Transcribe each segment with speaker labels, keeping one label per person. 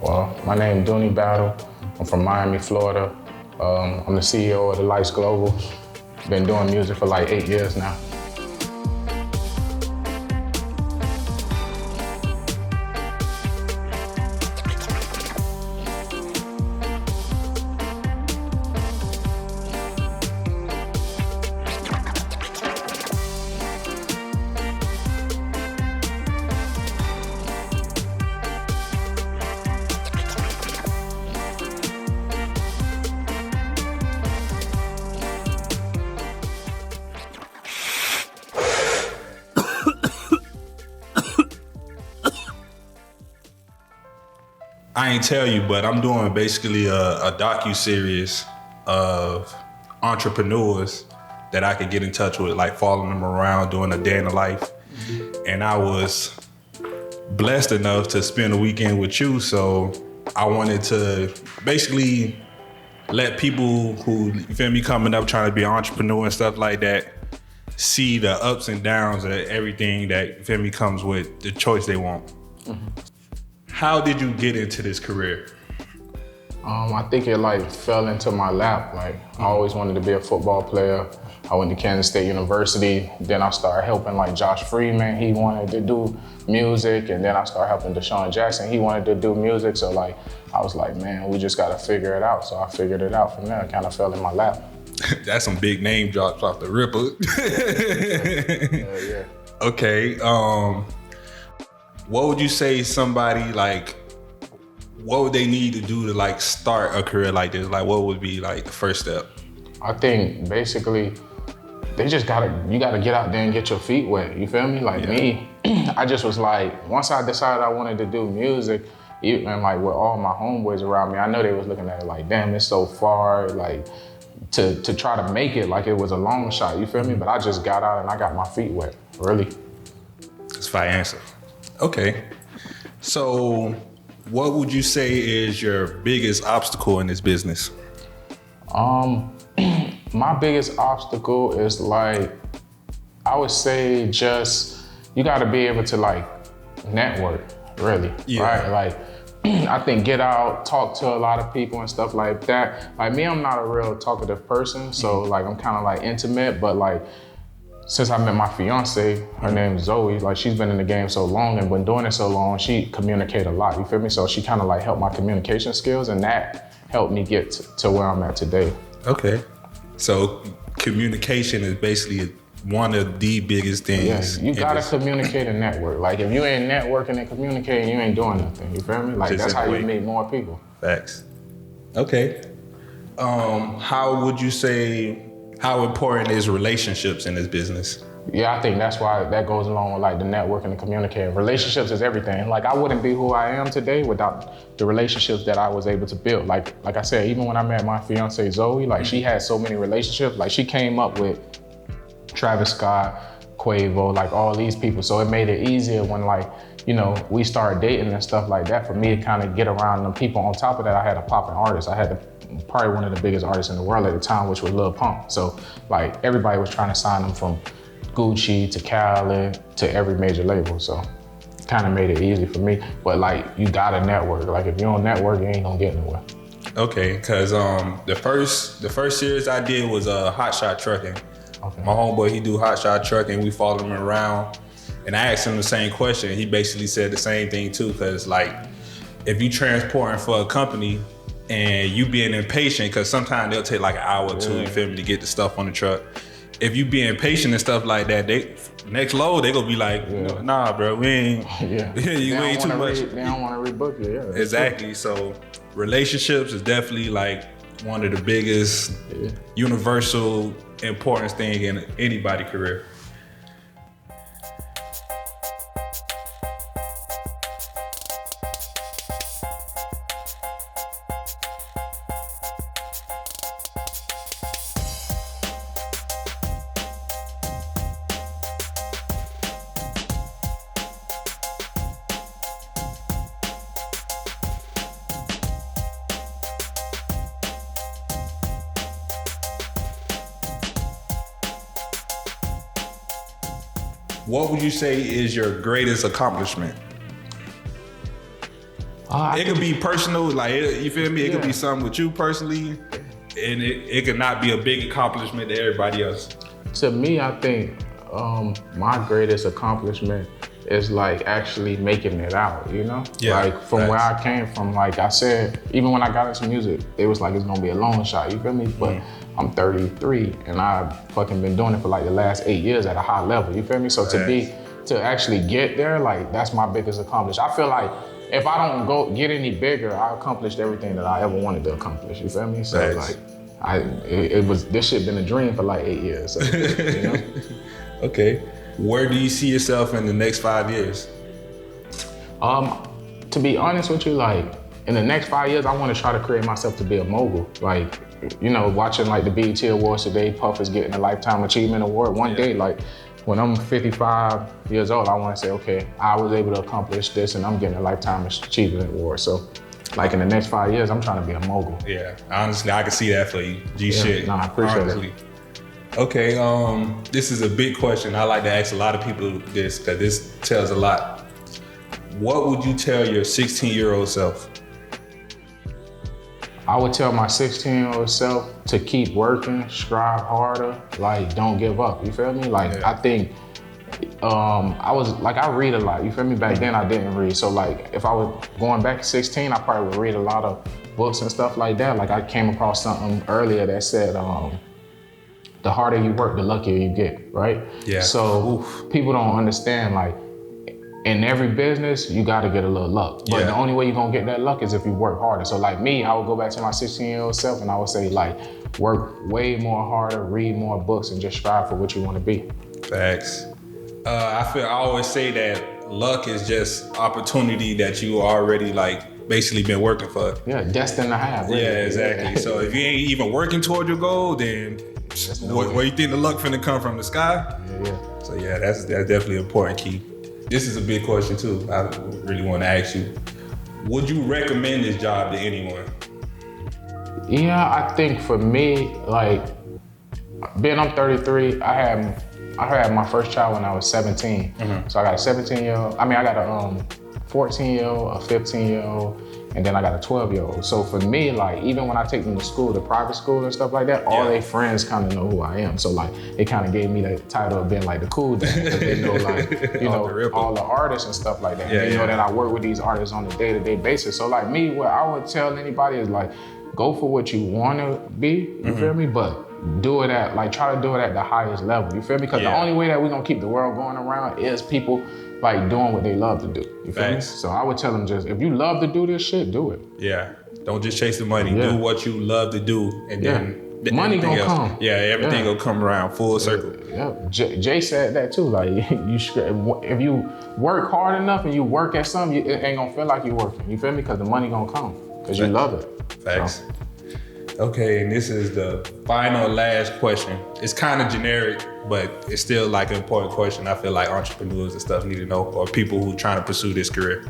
Speaker 1: Well, my name is Dooney Battle. I'm from Miami, Florida. I'm the CEO of Thalightsglobal. Been doing music for like 8 years now.
Speaker 2: I ain't tell you, but I'm doing basically a docu-series of entrepreneurs that I could get in touch with, like following them around, doing a day in the life. And I was blessed enough to spend a weekend with you, so I wanted to basically let people who, you feel me, coming up trying to be an entrepreneur and stuff like that, see the ups and downs of everything that, you feel me, comes with the choice they want. Mm-hmm. How did you get into this career?
Speaker 1: I think it like fell into my lap. Like I always wanted to be a football player. I went to Kansas State University. Then I started helping like Josh Freeman. He wanted to do music. And then I started helping Deshaun Jackson. He wanted to do music. So like, I was like, man, we just got to figure it out. So I figured it out from there. It kind of fell in my lap.
Speaker 2: That's some big name drops off the ripper.
Speaker 1: Yeah.
Speaker 2: Okay. What would you say somebody like, what would they need to do to like start a career like this? Like what would be like the first step?
Speaker 1: I think basically you gotta get out there and get your feet wet. You feel me? Like me, I just was like, once I decided I wanted to do music, and like with all my homeboys around me, I know they was looking at it like, damn, it's so far, like to try to make it like it was a long shot, you feel me? But I just got out and I got my feet wet, really.
Speaker 2: That's a fire answer. Okay, so what would you say is your biggest obstacle in this business?
Speaker 1: My biggest obstacle is like, I would say just, you gotta be able to like network, really, right? Like, I think get out, talk to a lot of people and stuff like that. Like me, I'm not a real talkative person, so like I'm kind of like intimate, but like, since I met my fiance, her name is Zoe, like she's been in the game so long and been doing it so long, she communicate a lot, you feel me? So she kind of like helped my communication skills and that helped me get to where I'm at today.
Speaker 2: Okay, so communication is basically one of the biggest things.
Speaker 1: Yeah, you gotta communicate and network. Like if you ain't networking and communicating, you ain't doing nothing, you feel me? Like that's how you meet more people.
Speaker 2: Facts. Okay, how would you say, how important is relationships in this business?
Speaker 1: Yeah, I think that's why that goes along with like the networking and communicating. Relationships is everything. Like I wouldn't be who I am today without the relationships that I was able to build. Like I said, even when I met my fiance Zoe, like she had so many relationships. Like she came up with Travis Scott, Quavo, like all these people. So it made it easier when like, you know, we started dating and stuff like that for me to kind of get around them people. On top of that, I had a popping artist. I had probably one of the biggest artists in the world at the time, which was Lil Pump. So like everybody was trying to sign them from Gucci to Khaled to every major label. So it kind of made it easy for me. But like you gotta network. Like if you don't network, you ain't gonna get nowhere.
Speaker 2: Okay, cause the first series I did was Hot Shot Trucking. Okay. My homeboy, he do Hot Shot Trucking. We followed him around, and I asked him the same question. He basically said the same thing too, cause like if you transporting for a company and you being impatient, cause sometimes they'll take like an hour or two, you feel me, to get the stuff on the truck. If you being patient and stuff like that, they next load they gonna be like, nah, bro, we ain't. You ain't too much.
Speaker 1: They don't want to rebook you. Yeah,
Speaker 2: exactly. So relationships is definitely like one of the biggest universal important thing in anybody's career. What would you say is your greatest accomplishment? It could be personal, like you feel me? It could be something with you personally, and it could not be a big accomplishment to everybody else.
Speaker 1: To me, I think my greatest accomplishment is like actually making it out, you know?
Speaker 2: Yeah,
Speaker 1: like from where I came from, like I said, even when I got into music, it was like it's gonna be a long shot, you feel me? But I'm 33 and I've fucking been doing it for like the last 8 years at a high level, you feel me? So to actually get there, like that's my biggest accomplishment. I feel like if I don't go get any bigger, I accomplished everything that I ever wanted to accomplish, you feel me? So like, this shit been a dream for like 8 years, so, you know?
Speaker 2: Okay. Where do you see yourself in the next 5 years?
Speaker 1: To be honest with you, like in the next 5 years, I want to try to create myself to be a mogul. Like, you know, watching like the BET Awards today, Puff is getting a Lifetime Achievement Award. One day, like when I'm 55 years old, I want to say, okay, I was able to accomplish this and I'm getting a Lifetime Achievement Award. So like in the next 5 years, I'm trying to be a mogul.
Speaker 2: Yeah, honestly, I can see that for you. Shit.
Speaker 1: No, I appreciate it.
Speaker 2: Okay, this is a big question. I like to ask a lot of people this because this tells a lot. What would you tell your 16-year-old self?
Speaker 1: I would tell my 16-year-old self to keep working, strive harder, like don't give up, you feel me? Like I think, I read a lot, you feel me? Back then I didn't read, so like if I was going back to 16, I probably would read a lot of books and stuff like that. Like I came across something earlier that said, the harder you work, the luckier you get, right? Yeah. So people don't understand, like, in every business, you gotta get a little luck. But the only way you're gonna get that luck is if you work harder. So like me, I would go back to my 16-year-old self and I would say like, work way more harder, read more books, and just strive for what you wanna be.
Speaker 2: Facts. I always say that luck is just opportunity that you already like basically been working for.
Speaker 1: Yeah, destined to have. Really.
Speaker 2: Yeah, exactly. So if you ain't even working toward your goal, then where you think the luck finna come from? The sky?
Speaker 1: Yeah.
Speaker 2: So yeah, that's definitely an important key. This is a big question too. I really want to ask you. Would you recommend this job to anyone?
Speaker 1: Yeah, I think for me, like, I'm 33, I had my first child when I was 17. So I got a 17-year-old, I got a 14-year-old, a 15-year-old, and then I got a 12-year-old. So for me, like, even when I take them to school, the private school and stuff like that, all their friends kind of know who I am. So like, it kind of gave me the title of being like the cool dad, because they know like, you know, all the artists and stuff like that. They know that I work with these artists on a day-to-day basis. So like me, what I would tell anybody is like, go for what you want to be, you feel me? But do it at, like, try to do it at the highest level, you feel me? Because the only way that we're gonna keep the world going around is people like doing what they love to do, you feel me? So I would tell them just, if you love to do this shit, do it.
Speaker 2: Yeah, don't just chase the money, do what you love to do, and then
Speaker 1: money gonna come.
Speaker 2: Yeah, everything gonna come around full circle.
Speaker 1: Yeah, Jay said that too, like, if you work hard enough and you work at something, it ain't gonna feel like you're working, you feel me? Because the money gonna come, because you love it.
Speaker 2: Facts.
Speaker 1: So.
Speaker 2: Okay, and this is the final last question. It's kind of generic, but it's still like an important question. I feel like entrepreneurs and stuff need to know, or people who trying to pursue this career.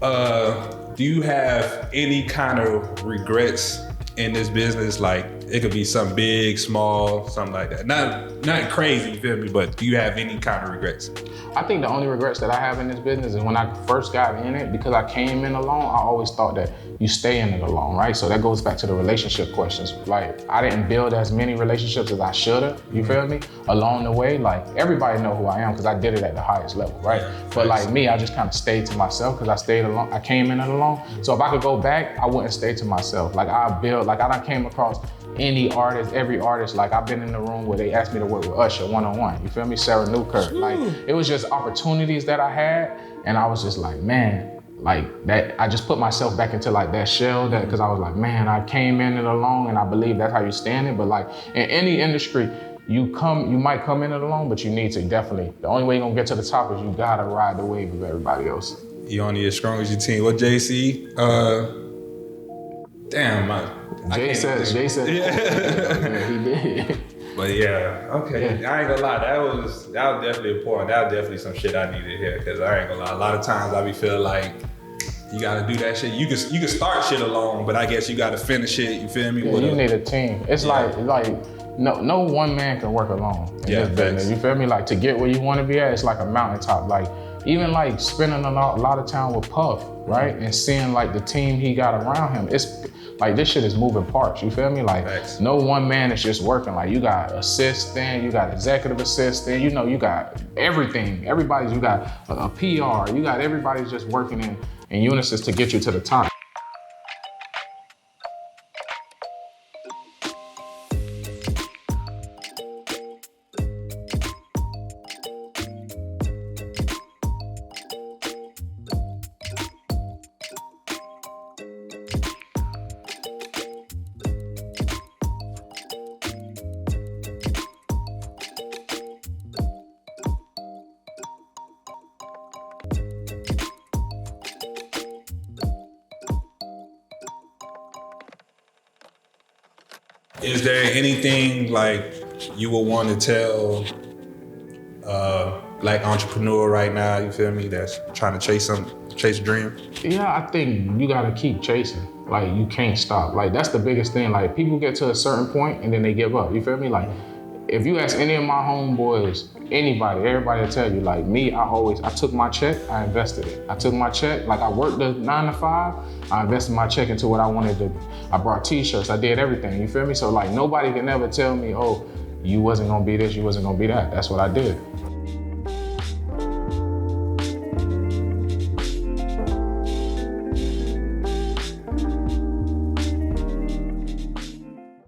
Speaker 2: Do you have any kind of regrets in this business? Like, it could be something big, small, something like that. Not crazy, you feel me? But do you have any kind of regrets?
Speaker 1: I think the only regrets that I have in this business is when I first got in it, because I came in alone, I always thought that you stay in it alone, right? So that goes back to the relationship questions. Like, I didn't build as many relationships as I should have, you feel me? Along the way, like, everybody know who I am because I did it at the highest level, right? But like me, I just kind of stayed to myself because I stayed alone. I came in it alone. So if I could go back, I wouldn't stay to myself. Like, I done came across any artist, every artist. Like, I've been in the room where they asked me to work with Usher one-on-one, you feel me? Sarah Newkirk. Like, it was just opportunities that I had, and I was just like, man, like that, I just put myself back into like that shell, that, because I was like, man, I came in it alone, and I believe that's how you stand it. But like, in any industry, you might come in it alone, but you need to definitely, the only way you're gonna get to the top is you gotta ride the wave of everybody else.
Speaker 2: You only as strong as your team. What JC? Jay said.
Speaker 1: Yeah, he did.
Speaker 2: But yeah, okay. Yeah. I ain't gonna lie, that was definitely important. That was definitely some shit I needed to hear, because I ain't gonna lie, a lot of times I be feeling like you gotta do that shit. You can start shit alone, but I guess you gotta finish it, you feel me?
Speaker 1: Yeah, you need a team. It's like no one man can work alone in this business. You feel me? Like, to get where you wanna be at, it's like a mountaintop. Like, even like spending a lot of time with Puff, right? And seeing like the team he got around him, it's like this shit is moving parts, you feel me? Like no one man is just working. Like you got assistant, you got executive assistant, you know, you got everything. You got a PR, you got everybody's just working in unison to get you to the top.
Speaker 2: Is there anything like you would want to tell like entrepreneur right now, you feel me, that's trying to chase a dream?
Speaker 1: Yeah, I think you gotta keep chasing. Like you can't stop. Like that's the biggest thing. Like people get to a certain point and then they give up. You feel me? Like if you ask any of my homeboys, everybody will tell you, like me, I took my check, I invested it. I took my check, like I worked the 9 to 5, I invested my check into what I wanted to do. I brought t-shirts, I did everything, you feel me? So like nobody can ever tell me, oh, you wasn't gonna be this, you wasn't gonna be that. That's what I did.